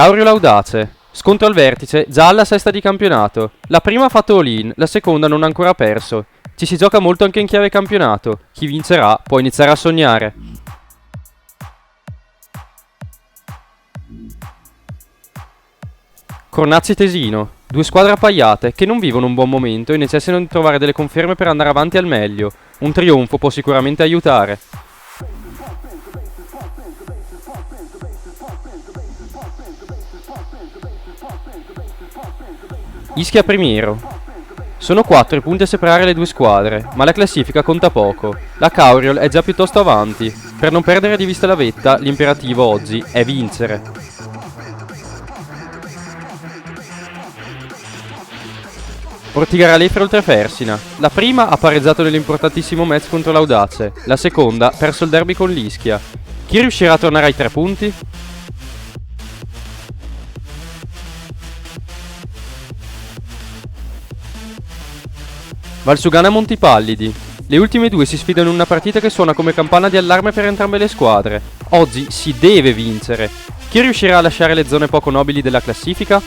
Caurio Laudace. Scontro al vertice, già alla sesta di campionato. La prima ha fatto all-in, la seconda non ha ancora perso. Ci si gioca molto anche in chiave campionato. Chi vincerà può iniziare a sognare. Cornazzi Tesino. Due squadre appaiate che non vivono un buon momento e necessitano di trovare delle conferme per andare avanti al meglio. Un trionfo può sicuramente aiutare. Ischia Primiero. Sono 4 i punti a separare le due squadre, ma la classifica conta poco. La Cauriol è già piuttosto avanti. Per non perdere di vista la vetta, l'imperativo oggi è vincere. Ortigaralefre Oltrefersina. La prima ha pareggiato nell'importantissimo match contro l'Audace, la seconda ha perso il derby con l'Ischia. Chi riuscirà a tornare ai 3 punti? Valsugana Montipallidi. Le ultime due si sfidano in una partita che suona come campana di allarme per entrambe le squadre. Oggi si deve vincere. Chi riuscirà a lasciare le zone poco nobili della classifica?